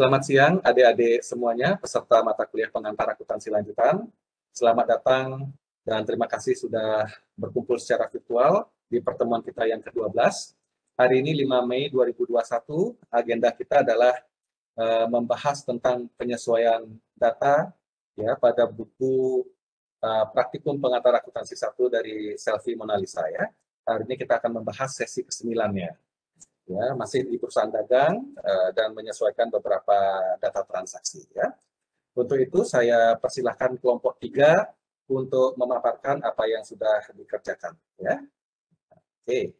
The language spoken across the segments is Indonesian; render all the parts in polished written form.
Selamat siang adik-adik semuanya, peserta mata kuliah pengantar akuntansi lanjutan. Selamat datang dan terima kasih sudah berkumpul secara virtual di pertemuan kita yang ke-12. Hari ini 5 Mei 2021, agenda kita adalah membahas tentang penyesuaian data ya pada buku praktikum pengantar akuntansi 1 dari Selvi Monalisa ya. Hari ini kita akan membahas sesi ke-9-nya. Ya, masih di perusahaan dagang dan menyesuaikan beberapa data transaksi. Ya. Untuk itu saya persilahkan kelompok 3 untuk memaparkan apa yang sudah dikerjakan. Ya. Oke.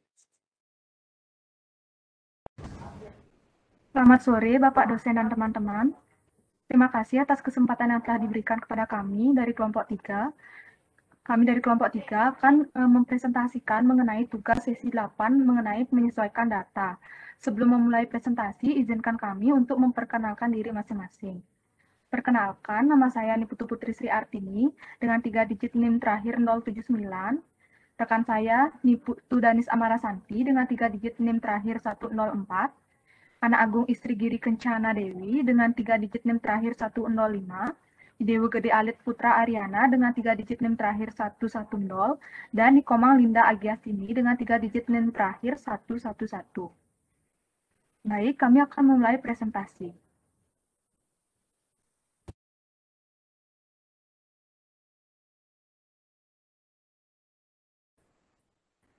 Selamat sore Bapak dosen dan teman-teman. Terima kasih atas kesempatan yang telah diberikan kepada kami dari kelompok 3. Kami dari kelompok 3 akan mempresentasikan mengenai tugas sesi 8 mengenai menyesuaikan data. Sebelum memulai presentasi, izinkan kami untuk memperkenalkan diri masing-masing. Perkenalkan, nama saya Niputu Putri Sri Artini dengan 3 digit NIM terakhir 079. Rekan saya Niputu Danis Amarasanti dengan 3 digit NIM terakhir 104. Anak Agung Istri Giri Kencana Dewi dengan 3 digit NIM terakhir 105. Dewi Gede Alit Putra Ariana dengan 3 digit NIM terakhir 110, dan Nikomang Linda Agiasini dengan 3 digit NIM terakhir 111. Baik, kami akan memulai presentasi.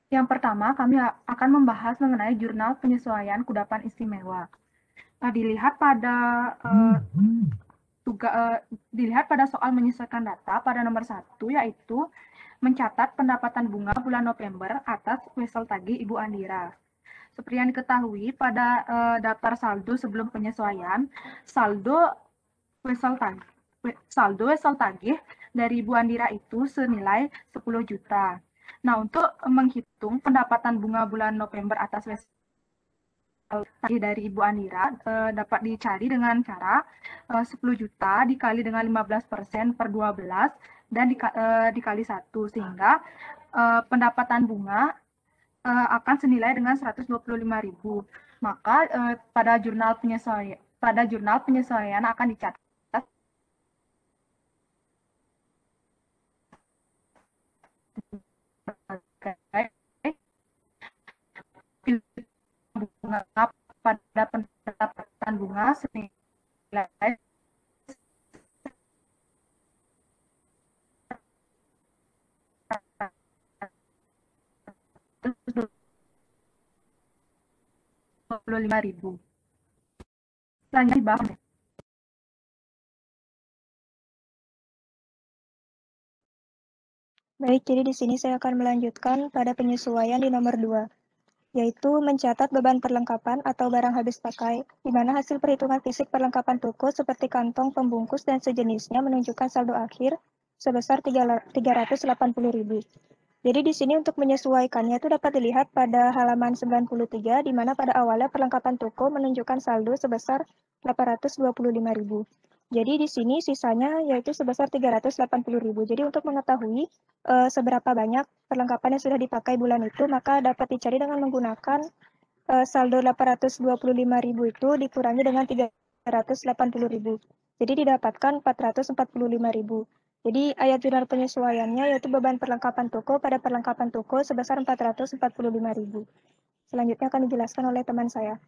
Yang pertama, kami akan membahas mengenai jurnal penyesuaian kudapan istimewa. Dilihat pada soal menyesuaikan data pada nomor 1, yaitu mencatat pendapatan bunga bulan November atas wesel tagih Ibu Andira. Seperti yang diketahui pada daftar saldo sebelum penyesuaian, saldo wesel tagih dari Ibu Andira itu senilai 10 juta. Nah, untuk menghitung pendapatan bunga bulan November atas wesel dari Ibu Andira dapat dicari dengan cara 10 juta dikali dengan 15% per 12 dan dikali 1, sehingga pendapatan bunga akan senilai dengan 125.000. Maka pada jurnal penyesuaian akan dicatat bunga pada pendapatan bunga senilai 25.000. Selanjutnya dibahas. Baik, jadi di sini saya akan melanjutkan pada penyesuaian di nomor 2, yaitu mencatat beban perlengkapan atau barang habis pakai, di mana hasil perhitungan fisik perlengkapan toko seperti kantong, pembungkus, dan sejenisnya menunjukkan saldo akhir sebesar 380.000. Jadi di sini untuk menyesuaikannya itu dapat dilihat pada halaman 93, di mana pada awalnya perlengkapan toko menunjukkan saldo sebesar 825.000. Jadi di sini sisanya yaitu sebesar 380.000. Jadi untuk mengetahui seberapa banyak perlengkapan yang sudah dipakai bulan itu, maka dapat dicari dengan menggunakan saldo 825.000 itu dikurangi dengan 380.000. Jadi didapatkan 445.000. Jadi ayat jurnal penyesuaiannya yaitu beban perlengkapan toko pada perlengkapan toko sebesar 445.000. Selanjutnya akan dijelaskan oleh teman saya.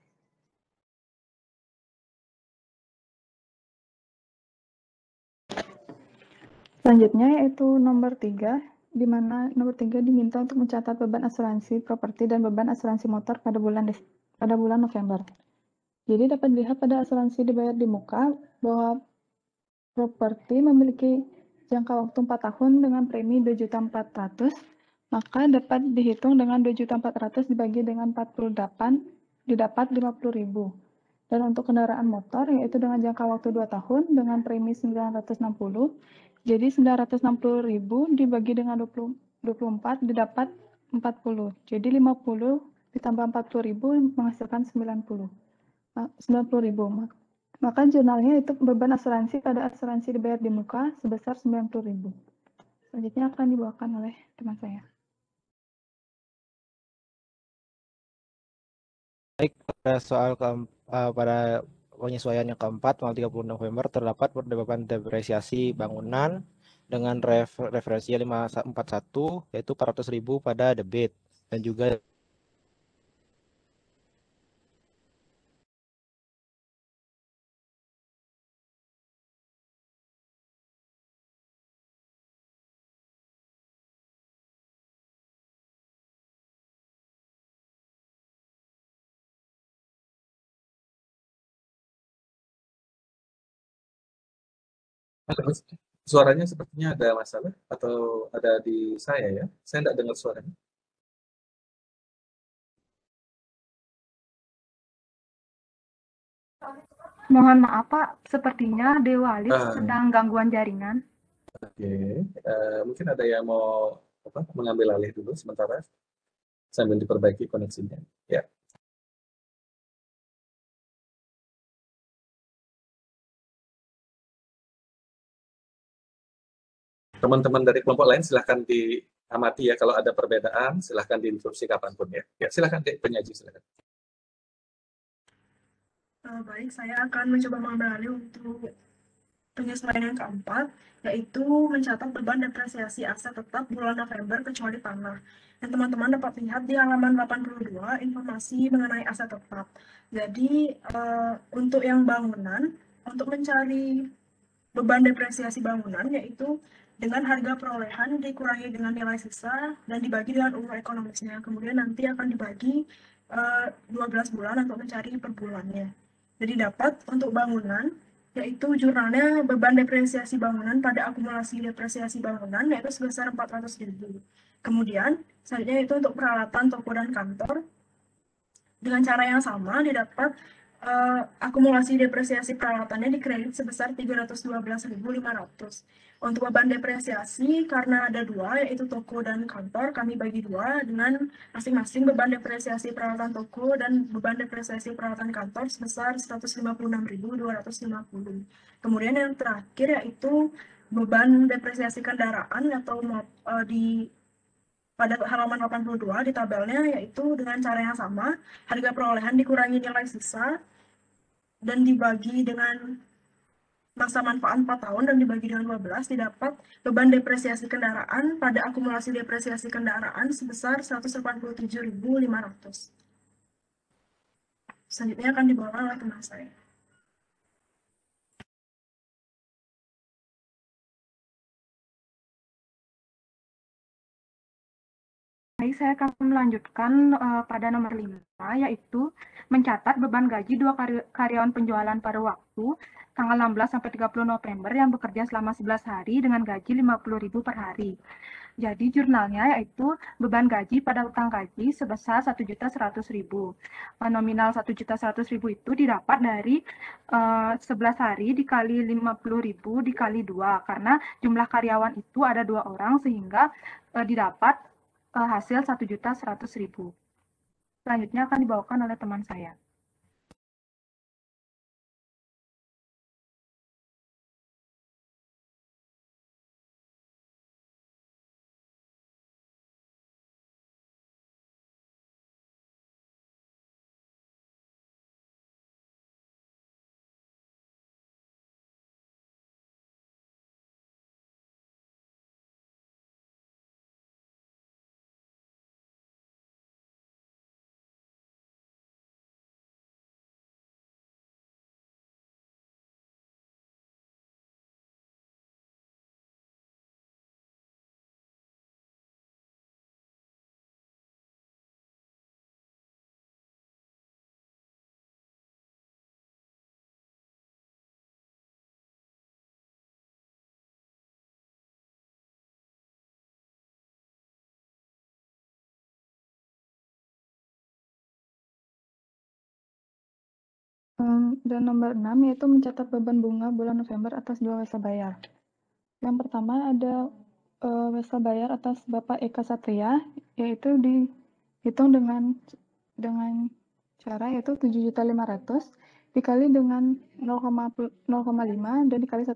Selanjutnya yaitu nomor 3, di mana nomor 3 diminta untuk mencatat beban asuransi properti dan beban asuransi motor pada bulan November. Jadi dapat dilihat pada asuransi dibayar di muka bahwa properti memiliki jangka waktu 4 tahun dengan premi 2.400.000, maka dapat dihitung dengan 2.400.000 dibagi dengan 48, didapat 50.000. Dan untuk kendaraan motor yaitu dengan jangka waktu 2 tahun dengan premi 960, jadi 960.000 dibagi dengan 24 didapat 40. Jadi 50 ditambah 40.000 menghasilkan 90.000. Maka jurnalnya itu beban asuransi pada asuransi dibayar di muka sebesar 90.000. Selanjutnya akan dibawakan oleh teman saya. Baik, pada penyesuaian yang keempat tanggal 30 November terdapat beban depresiasi bangunan dengan referensi 541 yaitu 400.000 pada debit dan juga Halo, suaranya sepertinya ada masalah atau ada di saya ya? Saya tidak dengar suaranya. Mohon maaf Pak, sepertinya Dewa Alif Ah. sedang gangguan jaringan. Oke, mungkin ada yang mau mengambil alih dulu sementara sambil diperbaiki koneksinya. Ya. Teman-teman dari kelompok lain silahkan diamati ya, kalau ada perbedaan silahkan diinterupsi kapanpun ya. Ya, silahkan Dek, penyaji silahkan. Baik, saya akan mencoba mengambil alih untuk penyesuaian yang keempat, yaitu mencatat beban depresiasi aset tetap bulan November kecuali tanah. Dan teman-teman dapat lihat di halaman 82 informasi mengenai aset tetap. Jadi untuk yang bangunan, untuk mencari beban depresiasi bangunan yaitu dengan harga perolehan dikurangi dengan nilai sisa dan dibagi dengan umur ekonomisnya. Kemudian nanti akan dibagi 12 bulan untuk mencari per bulannya. Jadi dapat untuk bangunan yaitu jurnalnya beban depresiasi bangunan pada akumulasi depresiasi bangunan yaitu sebesar 400.000. Kemudian selanjutnya itu untuk peralatan toko dan kantor dengan cara yang sama didapat akumulasi depresiasi peralatannya dikredit sebesar 312.500. Untuk beban depresiasi karena ada dua yaitu toko dan kantor kami bagi dua dengan masing-masing beban depresiasi peralatan toko dan beban depresiasi peralatan kantor sebesar 156.250. Kemudian yang terakhir yaitu beban depresiasi kendaraan atau pada halaman 82 di tabelnya yaitu dengan cara yang sama, harga perolehan dikurangi nilai sisa dan dibagi dengan masa manfaat 4 tahun dan dibagi dengan 12 didapat beban depresiasi kendaraan pada akumulasi depresiasi kendaraan sebesar 187.500. Selanjutnya akan dibawakan oleh teman saya. Baik, saya akan melanjutkan pada nomor 5, yaitu mencatat beban gaji dua karyawan penjualan pada waktu tanggal 16 sampai 30 November yang bekerja selama 11 hari dengan gaji 50.000 per hari. Jadi jurnalnya yaitu beban gaji pada utang gaji sebesar 1.100.000. Nominal 1.100.000 itu didapat dari 11 hari dikali 50.000 dikali 2 karena jumlah karyawan itu ada 2 orang sehingga didapat hasil 1.100.000. Selanjutnya akan dibawakan oleh teman saya. Dan nomor 6 yaitu mencatat beban bunga bulan November atas dua wesel bayar. Yang pertama ada wesel bayar atas Bapak Eka Satria, yaitu dihitung dengan cara yaitu 7.500.000 dikali dengan 0,5 dan dikali 1%.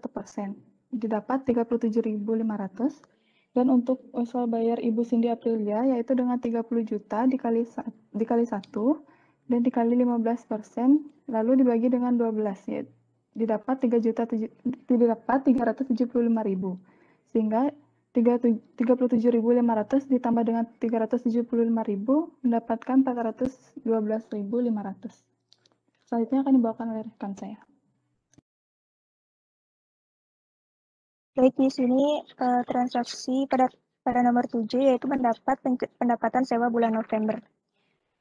Didapat 37.500. Dan untuk wesel bayar Ibu Cindy Aprilia yaitu dengan 30 juta dikali 1 dan dikali 15%, lalu dibagi dengan 12, ya, didapat 375.000. Sehingga 37.500 ditambah dengan 375.000 mendapatkan 412.500. Selanjutnya akan dibawakan oleh rekan saya. Baik, di sini transaksi pada nomor 7 yaitu mendapat pendapatan sewa bulan November.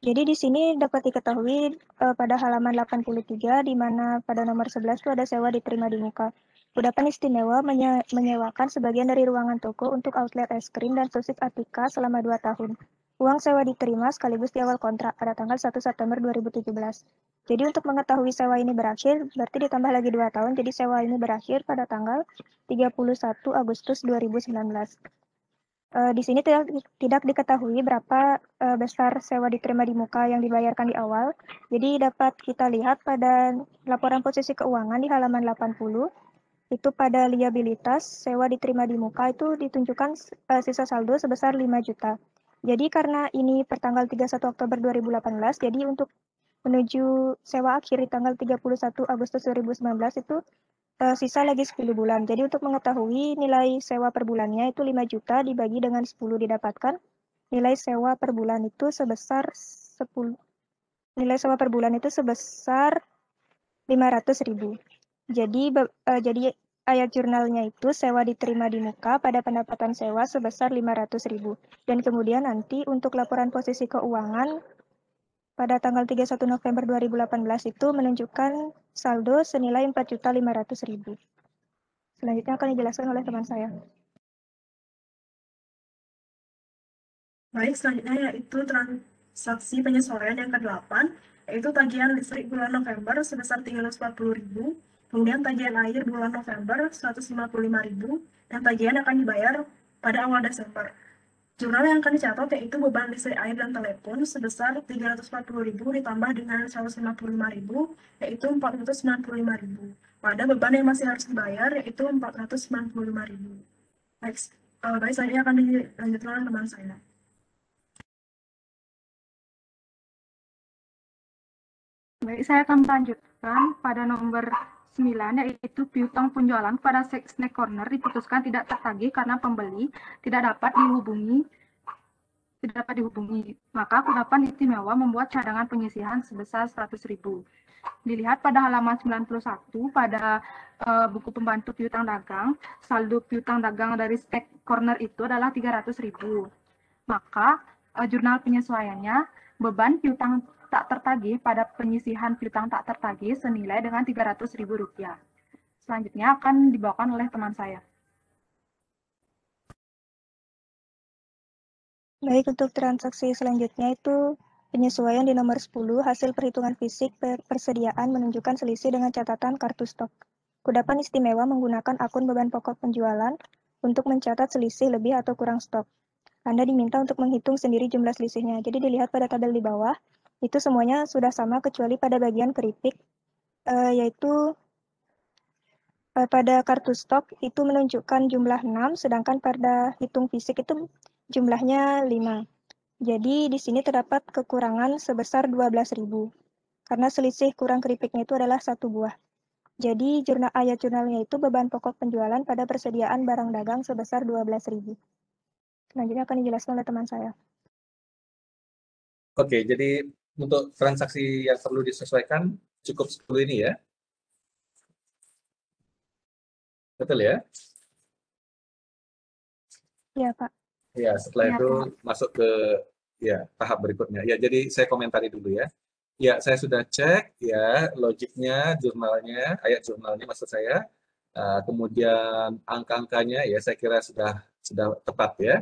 Jadi di sini dapat diketahui pada halaman 83 di mana pada nomor 11 itu ada sewa diterima di muka. Kudapan istimewa menyewakan sebagian dari ruangan toko untuk outlet es krim dan sosis Atika selama 2 tahun. Uang sewa diterima sekaligus di awal kontrak pada tanggal 1 September 2017. Jadi untuk mengetahui sewa ini berakhir, berarti ditambah lagi 2 tahun, jadi sewa ini berakhir pada tanggal 31 Agustus 2019. Di sini tidak diketahui berapa besar sewa diterima di muka yang dibayarkan di awal. Jadi dapat kita lihat pada laporan posisi keuangan di halaman 80, itu pada liabilitas sewa diterima di muka itu ditunjukkan sisa saldo sebesar 5 juta. Jadi karena ini pertanggal 31 Oktober 2018, jadi untuk menuju sewa akhir di tanggal 31 Agustus 2019 itu sisa lagi 10 bulan. Jadi untuk mengetahui nilai sewa per bulannya itu 5 juta dibagi dengan 10 didapatkan nilai sewa per bulan itu sebesar 10. Nilai sewa per bulan itu sebesar 500.000. Jadi ayat jurnalnya itu sewa diterima di muka pada pendapatan sewa sebesar 500.000. Dan kemudian nanti untuk laporan posisi keuangan pada tanggal 31 November 2018 itu menunjukkan saldo senilai 4.500.000. Selanjutnya akan dijelaskan oleh teman saya. Baik, selanjutnya yaitu transaksi penyesuaian yang ke-8, yaitu tagihan listrik bulan November sebesar 340.000, kemudian tagihan air bulan November 155.000, dan tagihan akan dibayar pada awal Desember. Jurnal yang akan dicatat yaitu beban listrik, air, dan telepon sebesar 340.000 ditambah dengan 155.000, yaitu 495.000. Pada beban yang masih harus dibayar yaitu 495.000. Baik, saya akan dilanjutkan oleh teman saya. Baik, saya akan melanjutkan pada nomor 9, yaitu piutang penjualan pada snack corner diputuskan tidak tertagih karena pembeli tidak dapat dihubungi. Maka kudapan istimewa membuat cadangan penyisihan sebesar 100.000. Dilihat pada halaman 91 pada buku pembantu piutang dagang, saldo piutang dagang dari snack corner itu adalah 300.000. Maka jurnal penyesuaiannya beban piutang tak tertagih pada penyisihan piutang tak tertagih senilai dengan Rp300.000. Selanjutnya akan dibawakan oleh teman saya. Baik, untuk transaksi selanjutnya itu penyesuaian di nomor 10, hasil perhitungan fisik persediaan menunjukkan selisih dengan catatan kartu stok. Kudapan istimewa menggunakan akun beban pokok penjualan untuk mencatat selisih lebih atau kurang stok. Anda diminta untuk menghitung sendiri jumlah selisihnya. Jadi dilihat pada tabel di bawah, itu semuanya sudah sama kecuali pada bagian keripik, yaitu pada kartu stok itu menunjukkan jumlah 6, sedangkan pada hitung fisik itu jumlahnya 5. Jadi di sini terdapat kekurangan sebesar 12.000. Karena selisih kurang keripiknya itu adalah 1 buah. Jadi ayat jurnalnya itu beban pokok penjualan pada persediaan barang dagang sebesar 12.000. Selanjutnya akan dijelaskan oleh teman saya. Oke, jadi untuk transaksi yang perlu disesuaikan cukup 10 ini ya. Betul ya? Iya, Pak. Ya, setelah Ya, itu Pak. masuk ke tahap berikutnya. Ya, jadi saya komentari dulu ya. Ya, saya sudah cek ya logiknya, jurnalnya, ayat jurnalnya maksud saya. Kemudian angka-angkanya ya saya kira sudah tepat ya.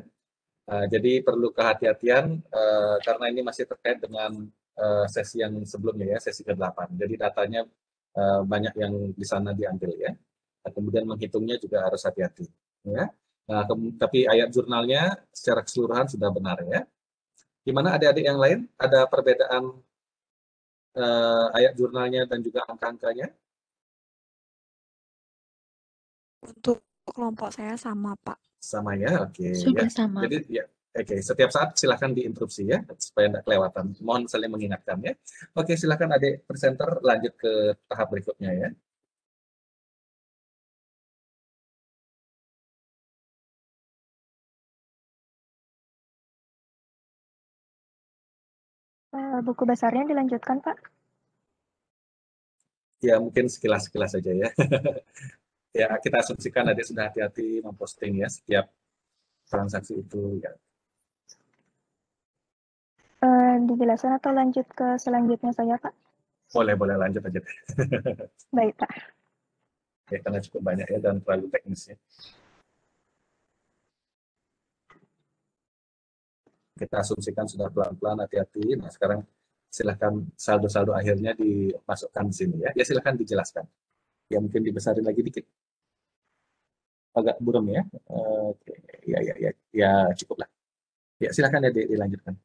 Jadi perlu kehati-hatian karena ini masih terkait dengan sesi yang sebelumnya ya, sesi ke-8. Jadi datanya banyak yang di sana diambil ya. Kemudian menghitungnya juga harus hati-hati ya. Nah, tapi ayat jurnalnya secara keseluruhan sudah benar ya. Gimana adik-adik yang lain? Ada perbedaan ayat jurnalnya dan juga angka-angkanya? Untuk kelompok saya sama, Pak. Sama ya, oke. Sudah Ya. sama. Jadi ya, Oke, setiap saat silahkan diinterupsi ya, supaya tidak kelewatan. Mohon saling mengingatkan ya. Oke, silahkan adik presenter lanjut ke tahap berikutnya ya. Buku besarnya dilanjutkan, Pak. Ya, mungkin sekilas-sekilas saja ya. Ya, kita asumsikan adik sudah hati-hati memposting ya setiap transaksi itu ya. Dijelaskan atau lanjut ke selanjutnya saja, Pak? Boleh lanjut aja. Baik, Pak. Ya, karena cukup banyak ya dan terlalu teknis ya. Kita asumsikan sudah pelan-pelan, hati-hati. Nah, sekarang silahkan saldo-saldo akhirnya dimasukkan di sini ya. Ya, silahkan dijelaskan. Ya, mungkin dibesarin lagi dikit. Agak buram ya. Oke, ya cukup lah. Ya, silahkan ya dilanjutkan.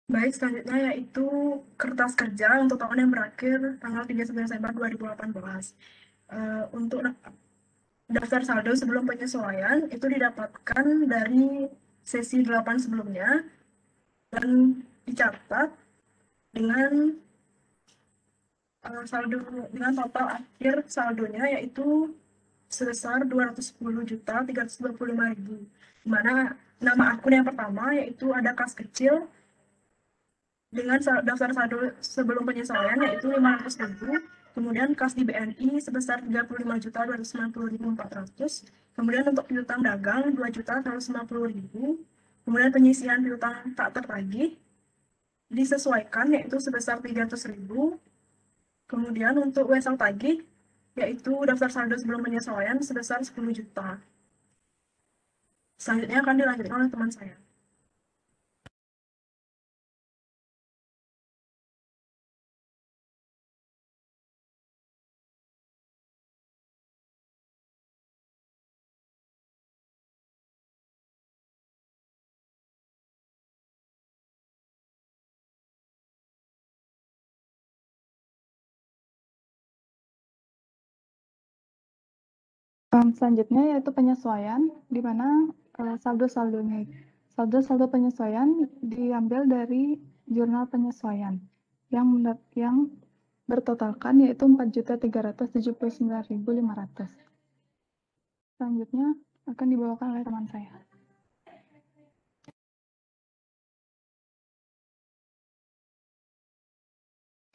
Baik, selanjutnya yaitu kertas kerja untuk tahun yang berakhir tanggal 31 Desember 2018. Untuk daftar saldo sebelum penyesuaian itu didapatkan dari sesi 8 sebelumnya dan dicatat dengan saldo dengan total akhir saldonya yaitu sebesar 210.325.000, di mana nama akun yang pertama yaitu ada kas kecil dengan daftar saldo sebelum penyesuaian yaitu 500.000, kemudian kas di BNI sebesar 35.290.400, kemudian untuk piutang dagang 2.150.000, kemudian penyisihan piutang tak tertagih disesuaikan yaitu sebesar 300.000, kemudian untuk wesel tagih yaitu daftar saldo sebelum penyesuaian sebesar 10 juta. Selanjutnya akan dilanjutkan oleh teman saya. Selanjutnya yaitu penyesuaian, di mana saldo penyesuaian diambil dari jurnal penyesuaian yang bertotalkan yaitu 4.379.500. Selanjutnya akan dibawakan oleh teman saya.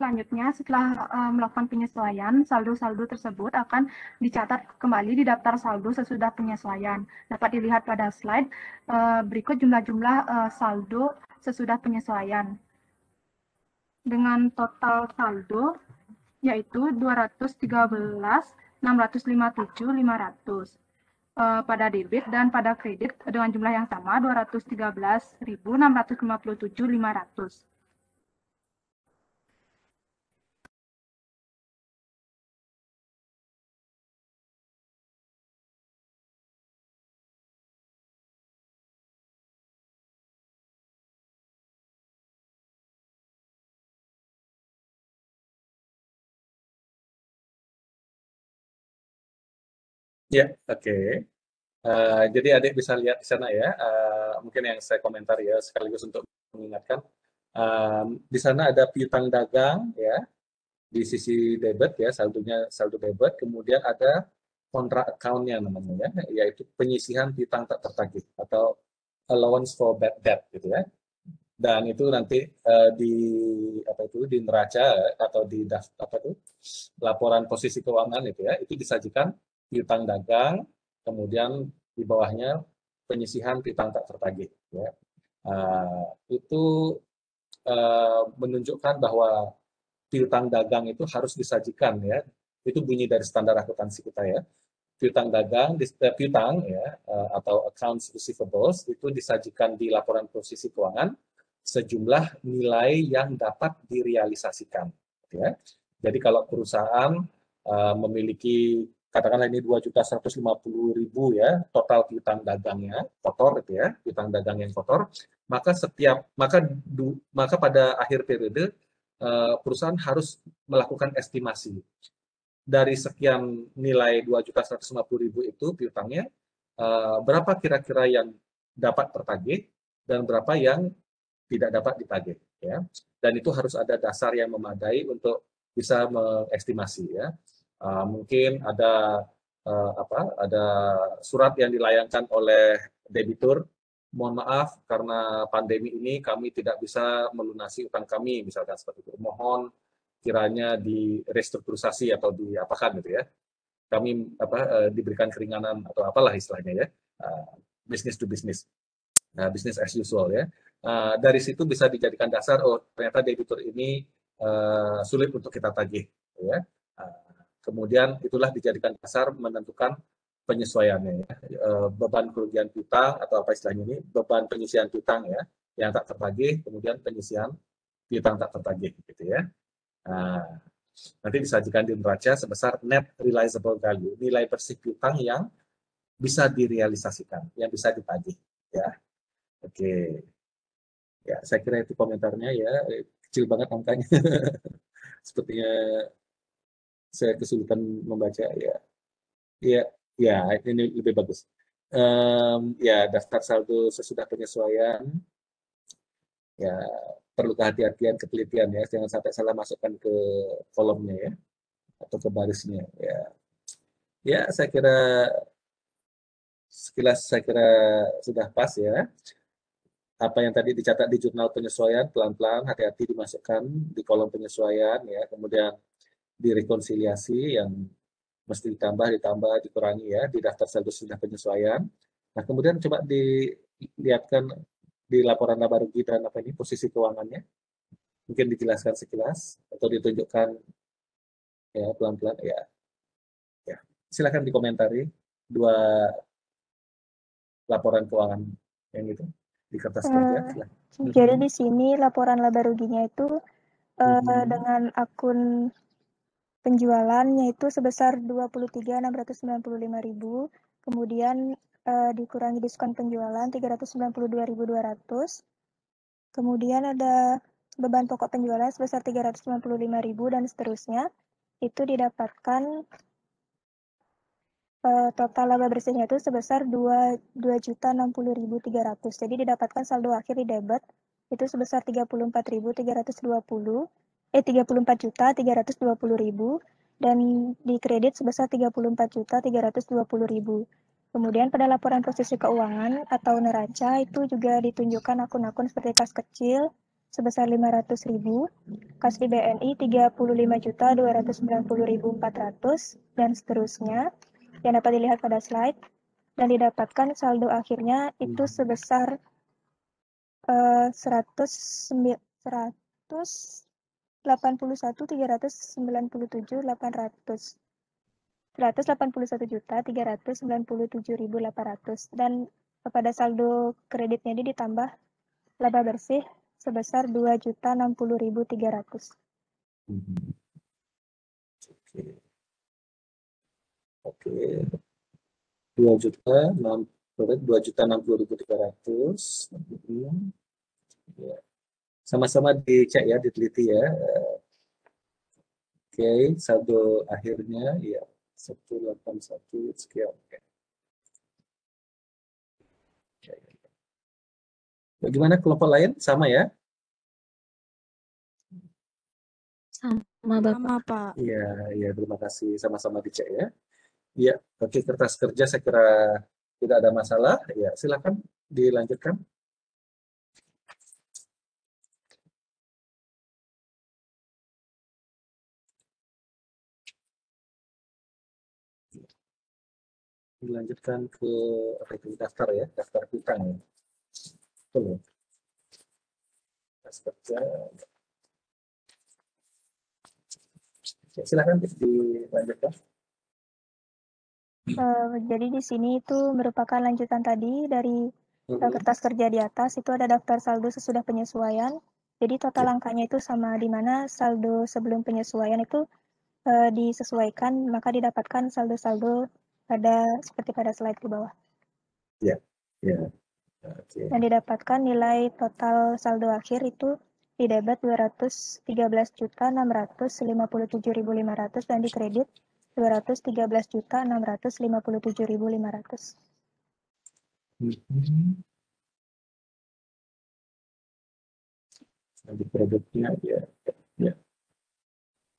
Selanjutnya, setelah melakukan penyesuaian, saldo-saldo tersebut akan dicatat kembali di daftar saldo sesudah penyesuaian. Dapat dilihat pada slide berikut jumlah-jumlah saldo sesudah penyesuaian. Dengan total saldo yaitu 213.657.500 pada debit dan pada kredit dengan jumlah yang sama 213.657.500. Ya, oke. Jadi adik bisa lihat di sana ya, mungkin yang saya komentar ya sekaligus untuk mengingatkan. Di sana ada piutang dagang ya, di sisi debit ya, saldo debit, kemudian ada kontra account-nya namanya ya, yaitu penyisihan piutang tak tertagih atau allowance for bad debt gitu ya. Dan itu nanti di neraca atau di laporan posisi keuangan itu ya, itu disajikan piutang dagang, kemudian di bawahnya penyisihan piutang tak tertagih ya. Itu menunjukkan bahwa piutang dagang itu harus disajikan ya. Itu bunyi dari standar akuntansi kita ya. Piutang dagang, piutang ya, atau accounts receivables itu disajikan di laporan posisi keuangan sejumlah nilai yang dapat direalisasikan. Ya. Jadi kalau perusahaan memiliki katakanlah ini 2.150.000 ya total piutang dagangnya kotor gitu ya, piutang dagang yang kotor, maka pada akhir periode perusahaan harus melakukan estimasi dari sekian nilai 2.150.000 itu piutangnya, berapa kira-kira yang dapat tertagih dan berapa yang tidak dapat ditagih ya. Dan itu harus ada dasar yang memadai untuk bisa mengestimasi ya. Mungkin ada ada surat yang dilayangkan oleh debitur, mohon maaf karena pandemi ini kami tidak bisa melunasi utang kami misalkan seperti itu. Mohon kiranya di restrukturisasi atau diapakan gitu ya. Kami diberikan keringanan atau apalah istilahnya ya. Business to business. Business as usual ya. Dari situ bisa dijadikan dasar, oh ternyata debitur ini sulit untuk kita tagih ya. Kemudian itulah dijadikan dasar menentukan penyesuaiannya ya. Beban kerugian piutang atau apa istilahnya ini, beban penyisian piutang ya yang tak tertagih, kemudian penyisian piutang tak tertagih gitu ya. Nanti disajikan di neraca sebesar net realizable value, nilai bersih piutang yang bisa direalisasikan, yang bisa ditagih ya. Oke. Ya, saya kira itu komentarnya ya, kecil banget angkanya. Sepertinya saya kesulitan membaca ya. Ya, ya ini lebih bagus. Ya, daftar saldo sesudah penyesuaian. Ya, perlu kehati-hatian, ketelitian ya, jangan sampai salah masukkan ke kolomnya ya, atau ke barisnya ya. Ya, saya kira sekilas saya kira sudah pas ya. Apa yang tadi dicatat di jurnal penyesuaian pelan-pelan hati-hati dimasukkan di kolom penyesuaian ya, kemudian direkonsiliasi yang mesti ditambah, dikurangi ya di daftar saldo sudah penyesuaian. Nah, kemudian coba dilihatkan di laporan laba rugi dan apa ini posisi keuangannya. Mungkin dijelaskan sekilas atau ditunjukkan ya pelan-pelan ya. Ya, silakan dikomentari dua laporan keuangan yang itu di kertas kerja. Jadi di sini laporan laba ruginya itu dengan akun penjualannya itu sebesar 23.695.000, kemudian dikurangi diskon penjualan 392.200, kemudian ada beban pokok penjualan sebesar 395.000 dan seterusnya. Itu didapatkan total laba bersihnya itu sebesar 2.060.300. Jadi didapatkan saldo akhir di debit itu sebesar 34.320, 34.320.000 dan di kredit sebesar 34.320.000. Kemudian pada laporan posisi keuangan atau neraca itu juga ditunjukkan akun-akun seperti kas kecil sebesar 500.000, kas di BNI 35.290.400 dan seterusnya yang dapat dilihat pada slide, dan didapatkan saldo akhirnya itu sebesar 181.397.800 dan pada saldo kreditnya ini ditambah laba bersih sebesar 2.060.300. Oke. 2.060.300. Ya. Sama-sama dicek ya, diteliti ya. Oke, saldo akhirnya ya 181 sekian. Bagaimana kelompok lain? Sama ya? Sama Bapak. Iya, terima kasih. Sama-sama dicek ya. Iya, oke, kertas kerja saya kira tidak ada masalah. Ya, silakan dilanjutkan. Dilanjutkan ke apa itu, daftar ya, daftar piutang ya. Betul ya? kerja. Ya, silakan dilanjutkan. Jadi di sini itu merupakan lanjutan tadi dari kertas kerja di atas, itu ada daftar saldo sesudah penyesuaian. Jadi total angkanya itu sama, di mana saldo sebelum penyesuaian itu disesuaikan, maka didapatkan saldo-saldo seperti pada slide di bawah. Ya, ya. Okay. Dan didapatkan nilai total saldo akhir itu di debit 213.657.500 dan di kredit 213.657.500. Yang di kreditnya ya.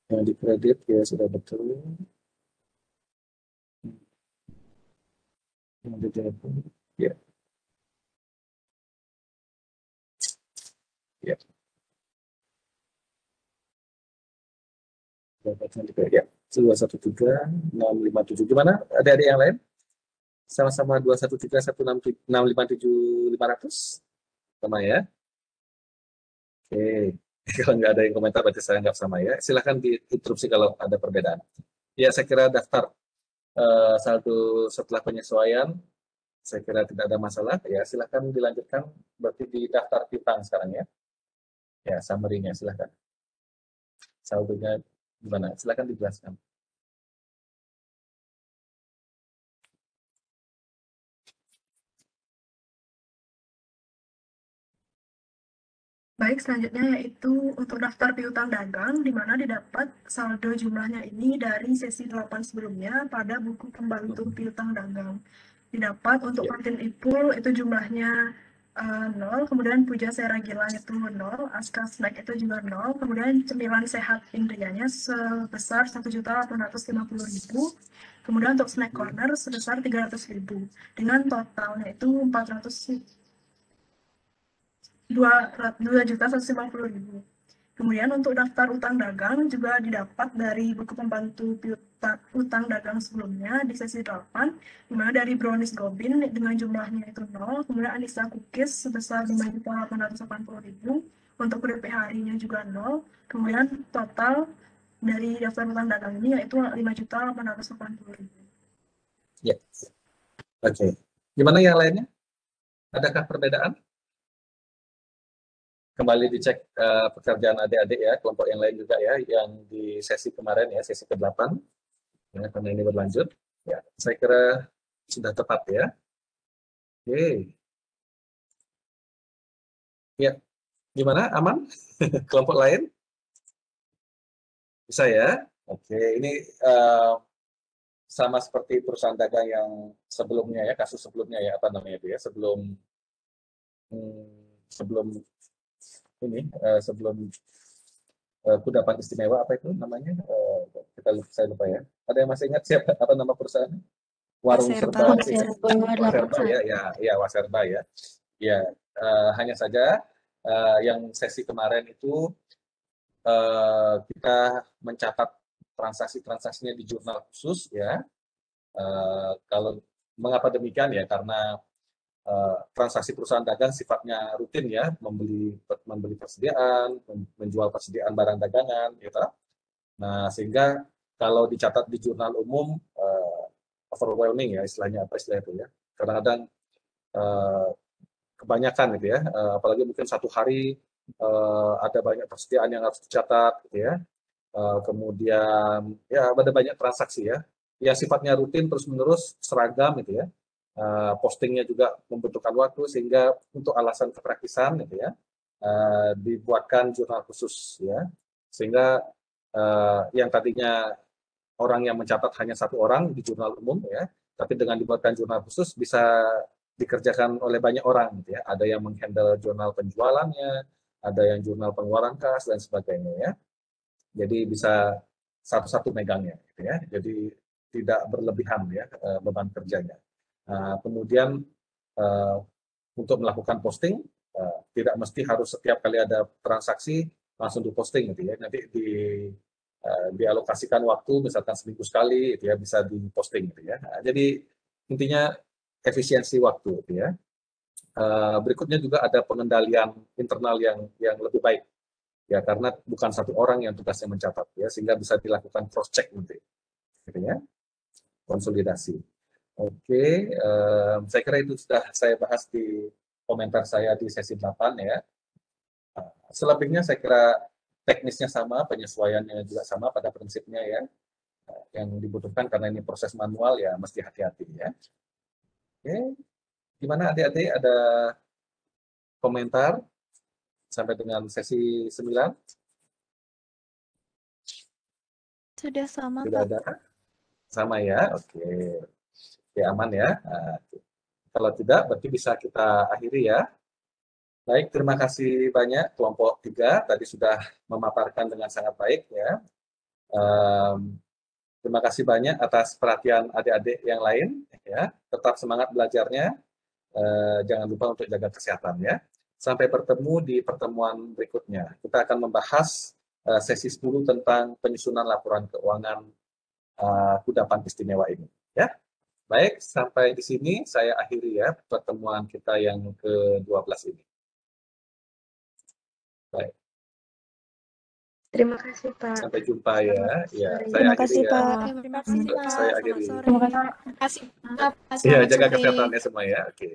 Yang di kredit ya sudah betul. Yang di debit ya. Ya. Ya, 213.657. Gimana? Ada yang lain? Sama-sama 213.165.7.500? Sama ya? Oke. Kalau nggak ada yang komentar, berarti saya nggak sama ya. Silahkan diinterupsi kalau ada perbedaan. Ya, saya kira daftar saldo setelah penyesuaian, saya kira tidak ada masalah. Ya, silahkan dilanjutkan. Berarti di daftar piutang sekarang ya. Ya, summary-nya silahkan. Saldonya gimana? Silahkan dijelaskan. Baik, selanjutnya yaitu untuk daftar piutang dagang, di mana didapat saldo jumlahnya ini dari sesi 8 sebelumnya pada buku pembantu piutang dagang. Didapat untuk kantin Ipul itu jumlahnya 0, kemudian Puja Sera Gilang itu 0, Aska Snack itu juga 0, kemudian Cemilan Sehat Indrianya sebesar 1.850.000, kemudian untuk Snack Corner sebesar 300.000, dengan totalnya itu 2.150.000. Kemudian untuk daftar utang dagang juga didapat dari buku pembantu utang dagang sebelumnya di sesi 8, di mana dari Brownies Gobin dengan jumlahnya itu 0, kemudian Anissa Cookies sebesar 5.880.000, untuk UDP harinya juga 0, kemudian total dari daftar utang dagang ini yaitu 5.880.000. Ya, oke. Gimana yang lainnya? Adakah perbedaan? Kembali dicek pekerjaan adik-adik ya, kelompok yang lain juga ya, yang di sesi kemarin ya, sesi ke-8, ya, karena ini berlanjut. Ya, saya kira sudah tepat ya. Oke. Ya, gimana? Aman? Kelompok lain? Bisa ya? Oke, ini sama seperti perusahaan dagang yang sebelumnya ya, kasus sebelumnya ya, apa namanya itu ya, sebelum kudapan istimewa, apa itu namanya? Saya lupa ya. Ada yang masih ingat siapa apa nama perusahaannya? Warung Serba. Waserba ya, Waserba ya. Ya, hanya saja yang sesi kemarin itu kita mencatat transaksinya di jurnal khusus ya. Kalau mengapa demikian ya, karena transaksi perusahaan dagang sifatnya rutin ya, membeli persediaan, menjual persediaan barang dagangan, gitu. Nah, sehingga kalau dicatat di jurnal umum overwhelming ya, istilahnya apa istilah itu ya. Kadang-kadang kebanyakan gitu ya, apalagi mungkin satu hari ada banyak persediaan yang harus dicatat gitu ya. Kemudian ya ada banyak transaksi ya. Ya sifatnya rutin terus-menerus seragam gitu ya. Postingnya juga membutuhkan waktu, sehingga untuk alasan kepraktisan gitu ya, dibuatkan jurnal khusus ya, sehingga yang tadinya orang yang mencatat hanya satu orang di jurnal umum ya, tapi dengan dibuatkan jurnal khusus bisa dikerjakan oleh banyak orang gitu ya. Ada yang menghandle jurnal penjualannya, ada yang jurnal pengeluaran kas dan sebagainya ya. Jadi bisa satu-satu megangnya gitu ya. Jadi tidak berlebihan ya beban kerjanya. Kemudian untuk melakukan posting tidak mesti harus setiap kali ada transaksi langsung diposting gitu ya. Nanti dialokasikan waktu, misalkan seminggu sekali gitu ya, bisa diposting gitu ya. Jadi intinya efisiensi waktu gitu ya. Berikutnya juga ada pengendalian internal yang lebih baik, ya, karena bukan satu orang yang tugasnya mencatat, ya, sehingga bisa dilakukan cross check nanti, gitu ya, konsolidasi. Oke, saya kira itu sudah saya bahas di komentar saya di sesi 8 ya. Selebihnya saya kira teknisnya sama, penyesuaiannya juga sama pada prinsipnya ya. Yang dibutuhkan karena ini proses manual ya mesti hati-hati ya. Oke, gimana adik-adik, ada komentar sampai dengan sesi 9? Sudah sama, Sudah Pak. ada? Sama ya, oke. Ya, aman ya. Nah, kalau tidak, berarti bisa kita akhiri ya. Baik, terima kasih banyak kelompok 3 tadi sudah memaparkan dengan sangat baik ya. Terima kasih banyak atas perhatian adik-adik yang lain ya. Tetap semangat belajarnya. Jangan lupa untuk jaga kesehatan ya. Sampai bertemu di pertemuan berikutnya. Kita akan membahas sesi 10 tentang penyusunan laporan keuangan kudapan istimewa ini ya. Baik, sampai di sini saya akhiri ya pertemuan kita yang ke-12 ini. Baik. Terima kasih, Pak. Sampai jumpa ya. Ya, Terima kasih, Pak. Terima kasih, Pak. Saya akhiri. Terima kasih. Iya, jaga kesehatan ya semua ya. Oke.